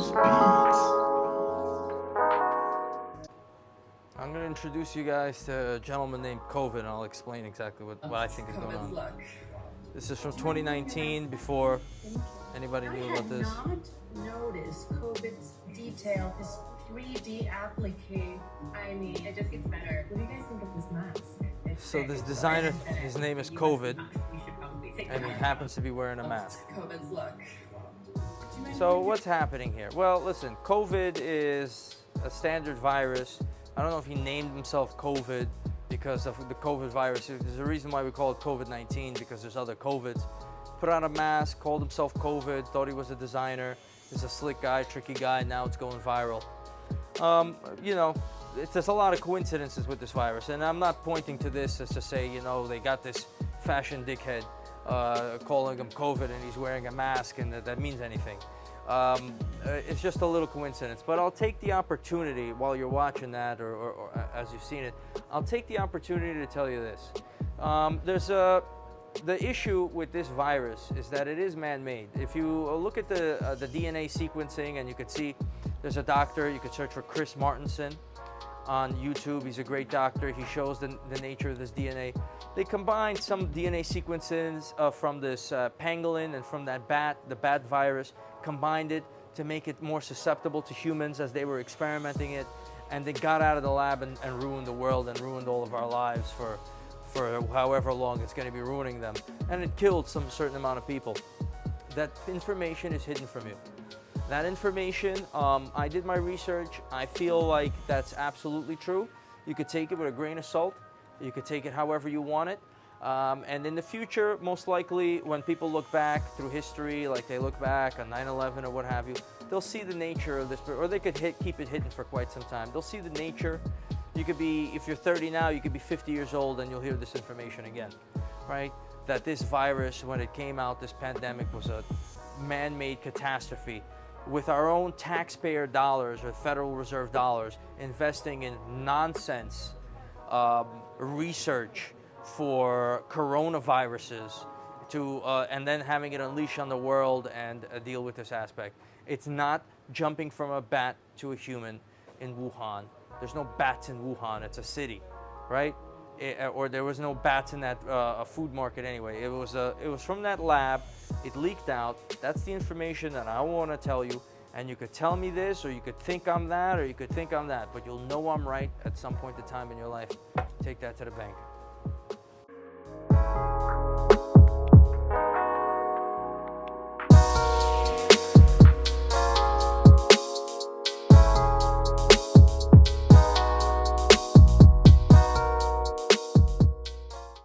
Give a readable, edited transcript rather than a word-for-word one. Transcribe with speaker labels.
Speaker 1: I'm going to introduce you guys to a gentleman named Kovid, and I'll explain exactly what I think is going on. This is from 2019, before anybody knew about this.
Speaker 2: I had not noticed Kovid's detail, his 3D applique. I mean, it just gets better. What do you guys think of this mask?
Speaker 1: So this designer, his name is Kovid, and he happens to be wearing a mask.
Speaker 2: Kovid's look.
Speaker 1: So what's happening here? Well, listen, Kovid is a standard virus. I don't know if he named himself Kovid because of the Covid virus. There's a reason why we call it COVID-19, because there's other Covids. Put on a mask, called himself Kovid, thought he was a designer. He's a slick guy, tricky guy, now it's going viral. You know, there's a lot of coincidences with this virus, and I'm not pointing to this as to say, you know, they got this fashion dickhead calling him Kovid and he's wearing a mask and that means anything. It's just a little coincidence, but I'll take the opportunity while you're watching that or as you've seen it, I'll take the opportunity to tell you this. The issue with this virus is that it is man-made. If you look at the DNA sequencing, and you could see there's a doctor, you could search for Chris Martinson on YouTube. He's a great doctor. He shows the nature of this DNA. They combined some DNA sequences from this pangolin and from that bat, the bat virus, combined it to make it more susceptible to humans as they were experimenting it, and they got out of the lab and ruined the world and ruined all of our lives for however long it's going to be ruining them. And it killed some certain amount of people. That information is hidden from you. That information, I did my research. I feel like that's absolutely true. You could take it with a grain of salt. You could take it however you want it. And in the future, most likely, when people look back through history, like they look back on 9/11 or what have you, they'll see the nature of this, or they could keep it hidden for quite some time. They'll see the nature. You could be, if you're 30 now, you could be 50 years old and you'll hear this information again, right? That this virus, when it came out, this pandemic was a man-made catastrophe with our own taxpayer dollars or Federal Reserve dollars investing in nonsense research for coronaviruses and then having it unleash on the world and deal with this aspect. It's not jumping from a bat to a human in Wuhan. There's no bats in Wuhan, it's a city, right? Or there was no bats in that food market anyway. It was from that lab, it leaked out. That's the information that I want to tell you. And you could tell me this, or you could think I'm that, or you could think I'm that, but you'll know I'm right at some point in time in your life. Take that to the bank.